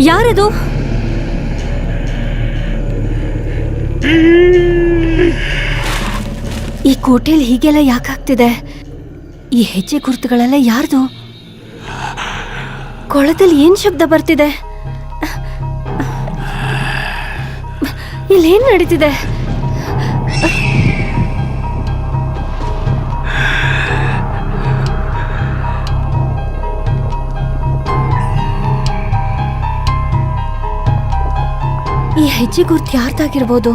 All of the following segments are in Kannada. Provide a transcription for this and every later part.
ಯಾರದು? ಈ ಕೋಟೆಯಲ್ಲಿ ಹೀಗೆಲ್ಲ ಯಾಕಾಗ್ತಿದೆ? ಈ ಹೆಜ್ಜೆ ಗುರುತುಗಳೆಲ್ಲ ಯಾರ್ದು? ಕೊಳದಲ್ಲಿ ಏನ್ ಶಬ್ದ ಬರ್ತಿದೆ? ಇಲ್ಲೇನ್ ನಡೀತಿದೆ? ಈ ಹೆಜ್ಜೆ ಗುರುತು ಯಾರ್ದಾಗಿರ್ಬೋದು?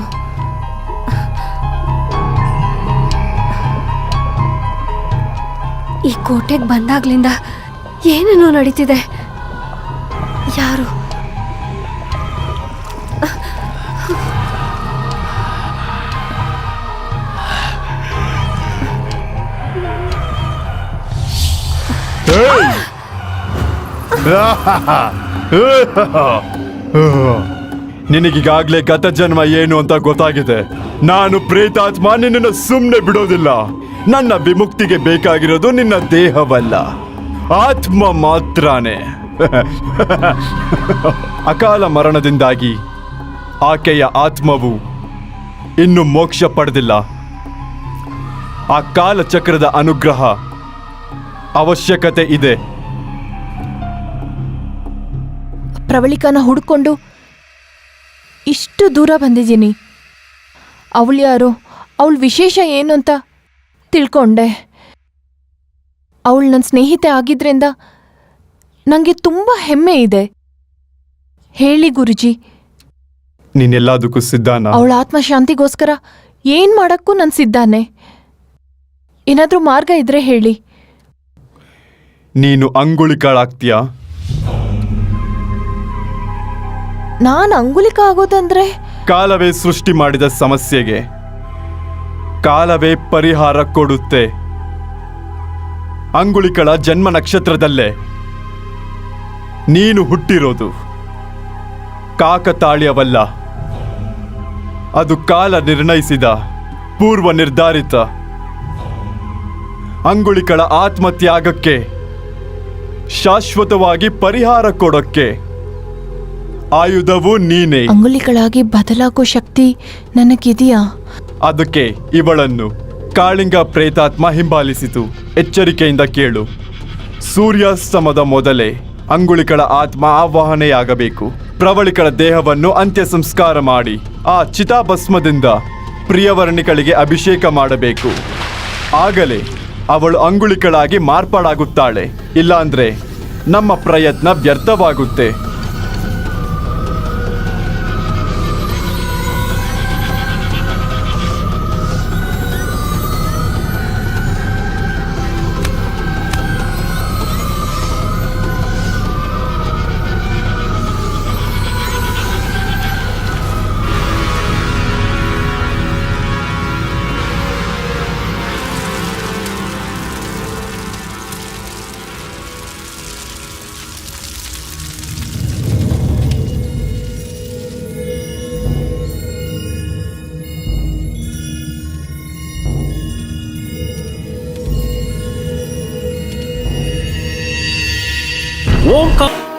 ಈ ಕೋಟೆಗೆ ಬಂದಾಗ್ಲಿಂದ ಏನೇನೋ ನಡೀತಿದೆ. ಯಾರು? ನಿನಗೀಗಾಗ್ಲೇ ಗತ ಜನ್ಮ ಏನು ಅಂತ ಗೊತ್ತಾಗಿದೆ. ನಾನು ಪ್ರೇತಾತ್ಮ ನಿನ್ನನ್ನು ಸುಮ್ಮನೆ ಬಿಡೋದಿಲ್ಲ. ನನ್ನ ವಿಮುಕ್ತಿಗೆ ಬೇಕಾಗಿರೋದು ನಿನ್ನ ದೇಹವಲ್ಲ, ಆತ್ಮ ಮಾತ್ರನೇ. ಅಕಾಲ ಮರಣದಿಂದಾಗಿ ಆಕೆಯ ಆತ್ಮವು ಇನ್ನು ಮೋಕ್ಷ ಪಡೆದಿಲ್ಲ. ಆ ಕಾಲಚಕ್ರದ ಅನುಗ್ರಹ ಅವಶ್ಯಕತೆ ಇದೆ. ಪ್ರವಳಿಕನ ಹುಡ್ಕೊಂಡು ಇಷ್ಟು ದೂರ ಬಂದಿದ್ದೀನಿ. ಅವಳು ಯಾರು, ಅವಳ ವಿಶೇಷ ಏನು ಅಂತ ತಿಳ್ಕೊಂಡೆ. ಅವಳು ನನ್ನ ಸ್ನೇಹಿತೆ ಆಗಿದ್ರಿಂದ ನನಗೆ ತುಂಬ ಹೆಮ್ಮೆ ಇದೆ. ಹೇಳಿ ಗುರುಜಿ, ನೀನೆಲ್ಲದಕ್ಕೂ ಸಿದ್ಧಾನ? ಅವಳ ಆತ್ಮಶಾಂತಿಗೋಸ್ಕರ ಏನು ಮಾಡೋಕ್ಕೂ ನಾನು ಸಿದ್ಧಾನೆ. ಏನಾದರೂ ಮಾರ್ಗ ಇದ್ರೆ ಹೇಳಿ. ನೀನು ಅಂಗುಳಿಕಾಳಾಗ್ತೀಯಾ? ನಾನು ಅಂಗುಲಿಕ ಆಗೋದಂದ್ರೆ? ಕಾಲವೇ ಸೃಷ್ಟಿ ಮಾಡಿದ ಸಮಸ್ಯೆಗೆ ಕಾಲವೇ ಪರಿಹಾರ ಕೊಡುತ್ತೆ. ಅಂಗುಳಿಕಳ ಜನ್ಮ ನಕ್ಷತ್ರದಲ್ಲೇ ನೀನು ಹುಟ್ಟಿರೋದು. ಕಾಕತಾಳೀಯವಲ್ಲ, ಅದು ಕಾಲ ನಿರ್ಣಯಿಸಿದ ಪೂರ್ವ ನಿರ್ಧಾರಿತ. ಅಂಗುಳಿಕಳ ಆತ್ಮತ್ಯಾಗಕ್ಕೆ ಶಾಶ್ವತವಾಗಿ ಪರಿಹಾರ ಕೊಡೋಕ್ಕೆ ಆಯುಧವು ನೀನೇ. ಅಂಗುಲಿಗಳಾಗಿ ಬದಲಾಗೋ ಶಕ್ತಿ ನನಗಿದೆಯಾ? ಅದಕ್ಕೆ ಇವಳನ್ನು ಕಾಳಿಂಗ ಪ್ರೇತಾತ್ಮ ಹಿಂಬಾಲಿಸಿತು. ಎಚ್ಚರಿಕೆಯಿಂದ ಕೇಳು. ಸೂರ್ಯಾಸ್ತಮದ ಮೊದಲೇ ಅಂಗುಳಿಕಳ ಆತ್ಮ ಆವಾಹನೆಯಾಗಬೇಕು. ಪ್ರವಳಿಕಳ ದೇಹವನ್ನು ಅಂತ್ಯ ಸಂಸ್ಕಾರ ಮಾಡಿ ಆ ಚಿತಾಭಸ್ಮದಿಂದ ಪ್ರಿಯವರ್ಣಿಗಳಿಗೆ ಅಭಿಷೇಕ ಮಾಡಬೇಕು. ಆಗಲೇ ಅವಳು ಅಂಗುಳಿಕಳಾಗಿ ಮಾರ್ಪಾಡಾಗುತ್ತಾಳೆ. ಇಲ್ಲಾಂದ್ರೆ ನಮ್ಮ ಪ್ರಯತ್ನ ವ್ಯರ್ಥವಾಗುತ್ತೆ.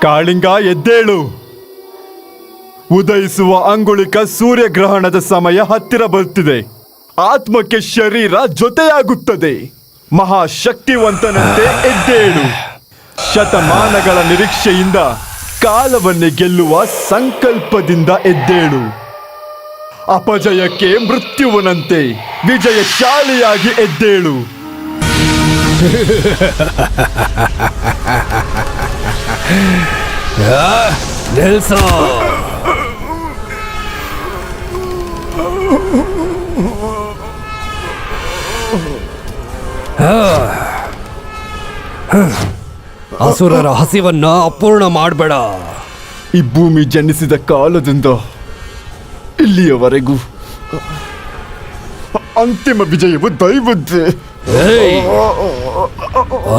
ಕಾಳಿಂಗ ಎದ್ದೇಳು. ಉದಯಿಸುವ ಅಂಗುಳಿಕ ಸೂರ್ಯಗ್ರಹಣದ ಸಮಯ ಹತ್ತಿರ ಬರುತ್ತಿದೆ. ಆತ್ಮಕ್ಕೆ ಶರೀರ ಜೊತೆಯಾಗುತ್ತದೆ. ಮಹಾಶಕ್ತಿವಂತನಂತೆ ಎದ್ದೇಳು. ಶತಮಾನಗಳ ನಿರೀಕ್ಷೆಯಿಂದ ಕಾಲವನ್ನೇ ಗೆಲ್ಲುವ ಸಂಕಲ್ಪದಿಂದ ಎದ್ದೇಳು. ಅಪಜಯಕ್ಕೆ ಮೃತ್ಯುವನಂತೆ ವಿಜಯಶಾಲಿಯಾಗಿ ಎದ್ದೇಳು. ನಿಲ್ಸು. ಅಸುರರ ಹಸಿವನ್ನ ಅಪೂರ್ಣ ಮಾಡಬೇಡ. ಈ ಭೂಮಿ ಜನಿಸಿದ ಕಾಲದಿಂದ ಇಲ್ಲಿಯವರೆಗೂ ಅಂತಿಮ ವಿಜಯವು ದೈವದ್ದೇ.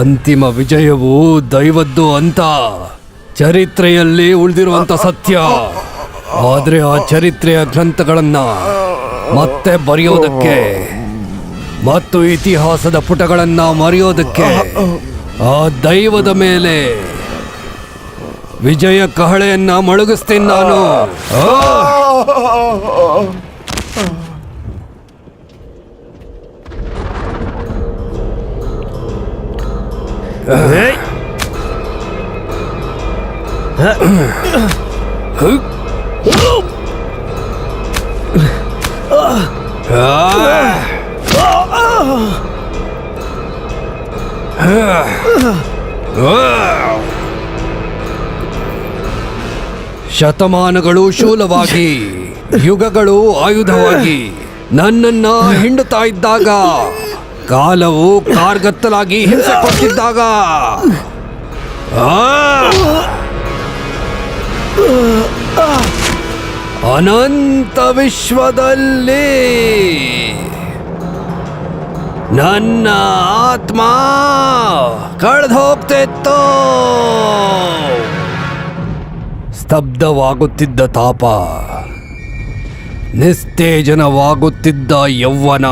ಅಂತಿಮ ವಿಜಯವು ದೈವದ್ದು ಅಂತ ಚರಿತ್ರೆಯಲ್ಲಿ ಉಳಿದಿರುವಂತ ಸತ್ಯ. ಆದ್ರೆ ಆ ಚರಿತ್ರೆಯ ಗ್ರಂಥಗಳನ್ನ ಮತ್ತೆ ಬರೆಯೋದಕ್ಕೆ ಮತ್ತು ಇತಿಹಾಸದ ಪುಟಗಳನ್ನ ಮರೆಯೋದಕ್ಕೆ ಆ ದೈವದ ಮೇಲೆ ವಿಜಯ ಕಹಳೆಯನ್ನ ಮೊಳಗಿಸ್ತೀನಿ ನಾನು. ಶತಮಾನಗಳು ಶೂಲವಾಗಿ, ಯುಗಗಳು ಆಯುಧವಾಗಿ ನನ್ನನ್ನ ಹಿಂಡುತ್ತಾ ಇದ್ದಾಗ, ಕಾಲವು ಕಾರ್ಗತ್ತಲಾಗಿ ಹಿಂಸೆ ಕೊಟ್ಟಿದ್ದಾಗ, ಅನಂತ ವಿಶ್ವದಲ್ಲಿ ನನ್ನ ಆತ್ಮ ಕಳೆದು ಹೋಗ್ತಿತ್ತು. ಸ್ತಬ್ಧವಾಗುತ್ತಿದ್ದ ತಾಪ, ನಿಸ್ತೇಜನವಾಗುತ್ತಿದ್ದ ಯೌವನ,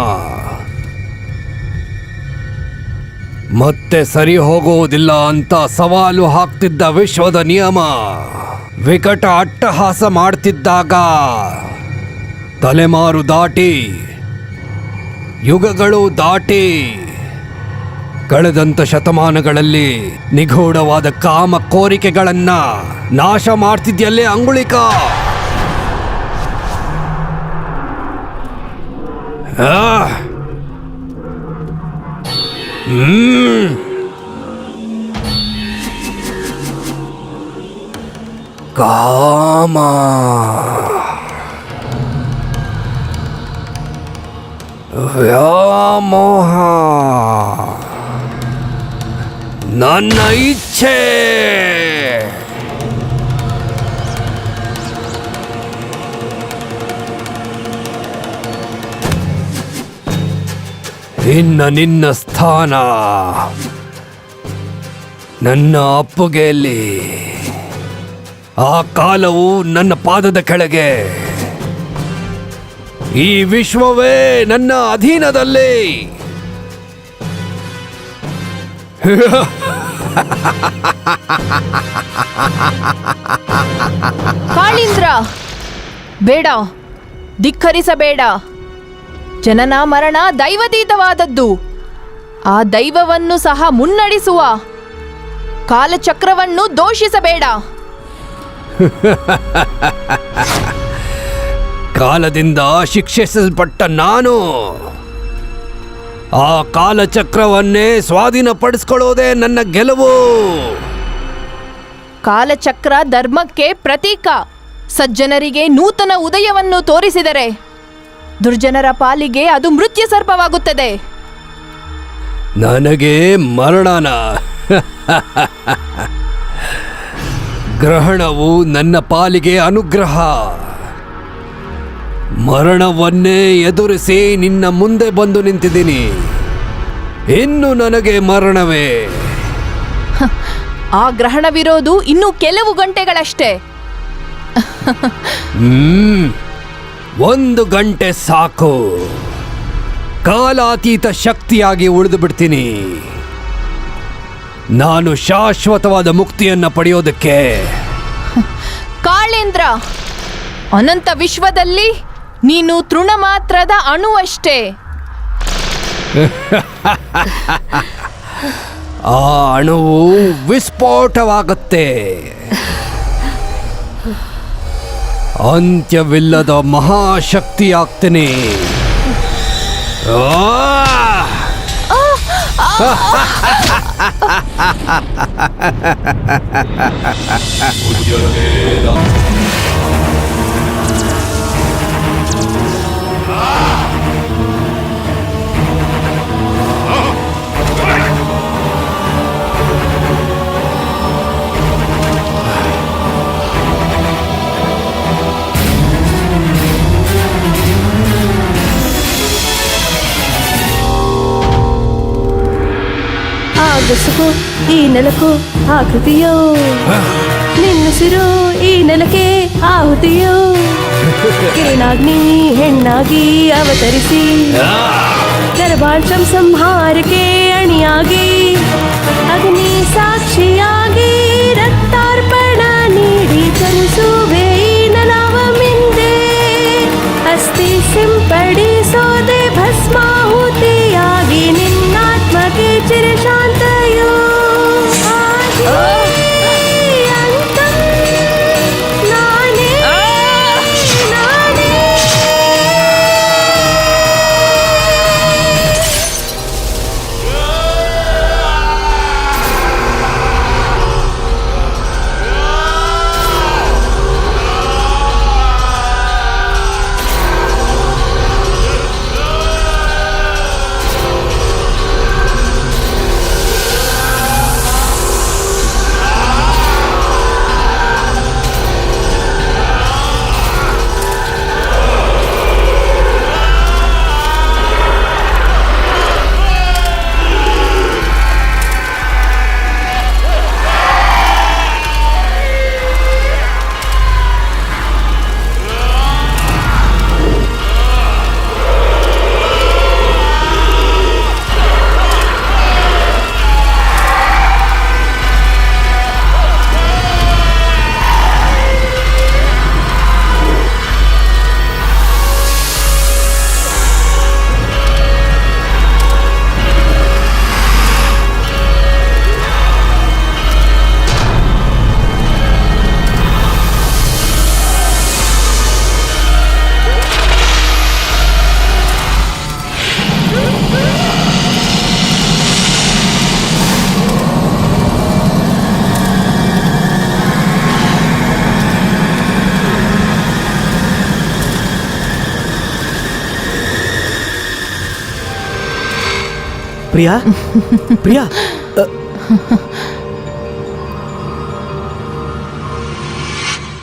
ಮತ್ತೆ ಸರಿ ಹೋಗುವುದಿಲ್ಲ ಅಂತ ಸವಾಲು ಹಾಕ್ತಿದ್ದ ವಿಶ್ವದ ನಿಯಮ ವಿಕಟ ಅಟ್ಟಹಾಸ ಮಾಡ್ತಿದ್ದಾಗ, ತಲೆಮಾರು ದಾಟಿ, ಯುಗಗಳು ದಾಟಿ, ಕಳೆದಂತ ಶತಮಾನಗಳಲ್ಲಿ ನಿಗೂಢವಾದ ಕಾಮ ಕೋರಿಕೆಗಳನ್ನ ನಾಶ ಮಾಡ್ತಿದ್ಯಲ್ಲೇ ಅಂಗುಳಿಕ. ಕಾಮ, ವ್ಯಾಮೋಹ, ನನ್ನ ಇಚ್ಛೆ, ಇನ್ನ ನಿನ್ನ ಸ್ಥಾನ ನನ್ನ ಅಪ್ಪುಗೆಯಲ್ಲಿ. ಆ ಕಾಲವು ನನ್ನ ಪಾದದ ಕೆಳಗೆ, ಈ ವಿಶ್ವವೇ ನನ್ನ ಅಧೀನದಲ್ಲಿ. ಕಾಳೀಂದ್ರ, ಬೇಡ, ಧಿಕ್ಕರಿಸಬೇಡ. ಜನನ ಮರಣ ದೈವತೀತವಾದದ್ದು. ಆ ದೈವವನ್ನು ಸಹ ಮುನ್ನಡೆಸುವ ಕಾಲಚಕ್ರವನ್ನು ದೋಷಿಸಬೇಡ. ಕಾಲದಿಂದ ಶಿಕ್ಷಿಸಲ್ಪಟ್ಟ ನಾನು ಆ ಕಾಲಚಕ್ರವನ್ನೇ ಸ್ವಾಧೀನಪಡಿಸ್ಕೊಳ್ಳೋದೇ ನನ್ನ ಗೆಲುವು. ಕಾಲಚಕ್ರ ಧರ್ಮಕ್ಕೆ ಪ್ರತೀಕ. ಸಜ್ಜನರಿಗೆ ನೂತನ ಉದಯವನ್ನು ತೋರಿಸಿದರೆ ದುರ್ಜನರ ಪಾಲಿಗೆ ಅದು ಮೃತ್ಯು ಸರ್ಪವಾಗುತ್ತದೆ. ನನಗೆ ಮರಣನ ಗ್ರಹಣವು ನನ್ನ ಪಾಲಿಗೆ ಅನುಗ್ರಹ. ಮರಣವನ್ನೇ ಎದುರಿಸಿ ನಿನ್ನ ಮುಂದೆ ಬಂದು ನಿಂತಿದ್ದೀನಿ. ಇನ್ನು ನನಗೆ ಮರಣವೇ. ಆ ಗ್ರಹಣವಿರೋದು ಇನ್ನು ಕೆಲವು ಗಂಟೆಗಳಷ್ಟೇ. 1 ಗಂಟೆ ಸಾಕು. ಕಾಲಾತೀತ ಶಕ್ತಿಯಾಗಿ ಉಳಿದು ಬಿಡ್ತೀನಿ. ನಾನು ಶಾಶ್ವತವಾದ ಮುಕ್ತಿಯನ್ನ ಪಡೆಯೋದಕ್ಕೆ. ಕಾಳೇಂದ್ರ, ಅನಂತ ವಿಶ್ವದಲ್ಲಿ ನೀನು ತೃಣ ಮಾತ್ರದ ಅಣುವಷ್ಟೇ. ಆ ಅಣುವು ವಿಸ್ಫೋಟವಾಗುತ್ತೆ. ಅಂತ್ಯವಿಲ್ಲದ ಮಹಾಶಕ್ತಿಯಾಗ್ತೀನಿ. ಆಗಸು ಈ ನೆಲಕ್ಕೂ ಆಕೃತಿಯೋ, ನಿನ್ನುಸಿರು ಈ ನೆಲಕ್ಕೆ ಆಹುತಿಯೋ. ಕಿರಣಾಗ್ನಿ ಹೆಣ್ಣಾಗಿ ಅವತರಿಸಿ ಗರ್ಭಾಂಶಂ ಸಂಹಾರಕ್ಕೆ ಅಣಿಯಾಗಿ, ಅಗ್ನಿ ಸಾಕ್ಷಿಯಾಗಿ ರಕ್ತಾರ್ಪಣ ಪ್ರಿಯಾ ಪ್ರಿಯಾ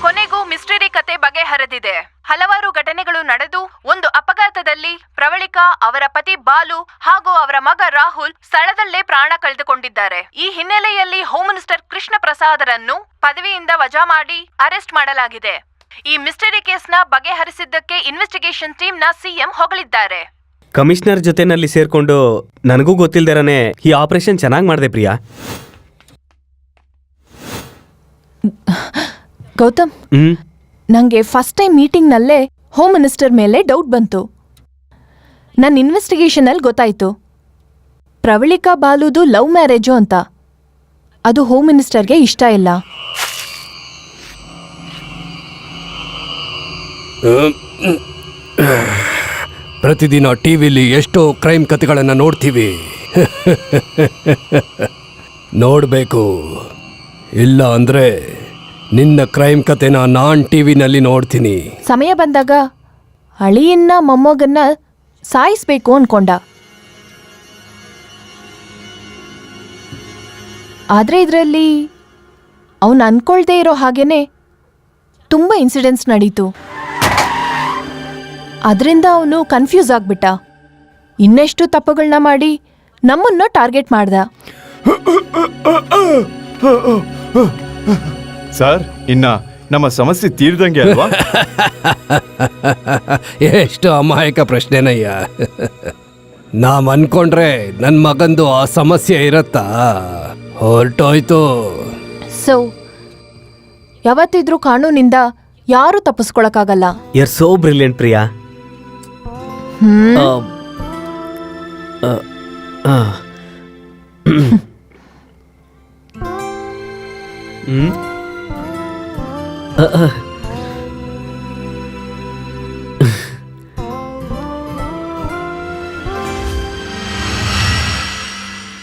ಕೊನೆಗೂ ಮಿಸ್ಟರಿ ಕತೆ ಬಗೆಹರಿದಿದೆ. ಹಲವಾರು ಘಟನೆಗಳು ನಡೆದು ಒಂದು ಅಪಘಾತದಲ್ಲಿ ಪ್ರವಳಿಕಾ, ಅವರ ಪತಿ ಬಾಲು ಹಾಗೂ ಅವರ ಮಗ ರಾಹುಲ್ ಸ್ಥಳದಲ್ಲೇ ಪ್ರಾಣ ಕಳೆದುಕೊಂಡಿದ್ದಾರೆ. ಈ ಹಿನ್ನೆಲೆಯಲ್ಲಿ ಹೋಮ್ ಮಿನಿಸ್ಟರ್ ಕೃಷ್ಣ ಪ್ರಸಾದರನ್ನು ಪದವಿಯಿಂದ ವಜಾ ಮಾಡಿ ಅರೆಸ್ಟ್ ಮಾಡಲಾಗಿದೆ. ಈ ಮಿಸ್ಟರಿ ಕೇಸ್ನ ಬಗೆಹರಿಸಿದ್ದಕ್ಕೆ ಇನ್ವೆಸ್ಟಿಗೇಷನ್ ಟೀಮ್ನ ಸಿಎಂ ಹೊಗಳಿದ್ದಾರೆ. ಕಮಿಷನರ್ ಜೊತೆನಲ್ಲಿ ಸೇರ್ಕೊಂಡು ನನಗೂ ಗೊತ್ತಿಲ್ದಿರನೆ ಈ ಆಪರೇಷನ್ ಚೆನ್ನಾಗಿ ಮಾಡಿದೆ ಪ್ರಿಯಾ. ಗೌತಮ್, ನಂಗೆ ಫಸ್ಟ್ ಟೈಮ್ ಮೀಟಿಂಗ್ನಲ್ಲೇ ಹೋಮ್ ಮಿನಿಸ್ಟರ್ ಮೇಲೆ ಡೌಟ್ ಬಂತು. ನನ್ನ ಇನ್ವೆಸ್ಟಿಗೇಷನಲ್ಲಿ ಗೊತ್ತಾಯ್ತು ಪ್ರವಳಿಕಾ ಬಾಲುದು ಲವ್ ಮ್ಯಾರೇಜು ಅಂತ. ಅದು ಹೋಮ್ ಮಿನಿಸ್ಟರ್ಗೆ ಇಷ್ಟ ಇಲ್ಲ. ಪ್ರತಿದಿನ ಟಿವಿಲಿ ಎಷ್ಟೋ ಕ್ರೈಮ್ ಕಥೆಗಳನ್ನು ನೋಡ್ತೀವಿ. ನೋಡಬೇಕು, ಇಲ್ಲ ಅಂದ್ರೆ ನಿನ್ನ ಕ್ರೈಮ್ ಕಥೆನ ನಾನ್ ಟಿವಿನಲ್ಲಿ ನೋಡ್ತೀನಿ. ಸಮಯ ಬಂದಾಗ ಅಳಿಯನ್ನ ಮೊಮ್ಮಗನ್ನ ಸಾಯಿಸ್ಬೇಕು ಅನ್ಕೊಂಡ. ಆದ್ರೆ ಇದರಲ್ಲಿ ಅವನು ಅನ್ಕೊಳ್ದೇ ಇರೋ ಹಾಗೇನೆ ತುಂಬ ಇನ್ಸಿಡೆಂಟ್ಸ್ ನಡೀತು. ಅದರಿಂದ ಅವನು ಕನ್ಫ್ಯೂಸ್ ಆಗ್ಬಿಟ್ಟ. ಇನ್ನೆಷ್ಟು ತಪ್ಪುಗಳನ್ನ ಮಾಡಿ ನಮ್ಮನ್ನ ಟಾರ್ಗೆಟ್ ಮಾಡ್ದ. ಸರ್, ಇನ್ನ ನಮ್ಮ ಸಮಸ್ಯೆ ತೀರ್ದಂಗೆ ಅಲ್ವಾ? ಎಷ್ಟು ಅಮಾಯಕ ಪ್ರಶ್ನೆನಯ್ಯ. ನಾವ್ ಅನ್ಕೊಂಡ್ರೆ ನನ್ ಮಗಂದು ಆ ಸಮಸ್ಯೆ ಇರತ್ತಾ? ಹೊರಟೋಯ್ತು. ಸೊ ಯಾವತ್ತಿದ್ರೂ ಕಾನೂನಿಂದ ಯಾರೂ ತಪ್ಪಿಸ್ಕೊಳಕ್ಕಾಗಲ್ಲ. You are so brilliant Priya.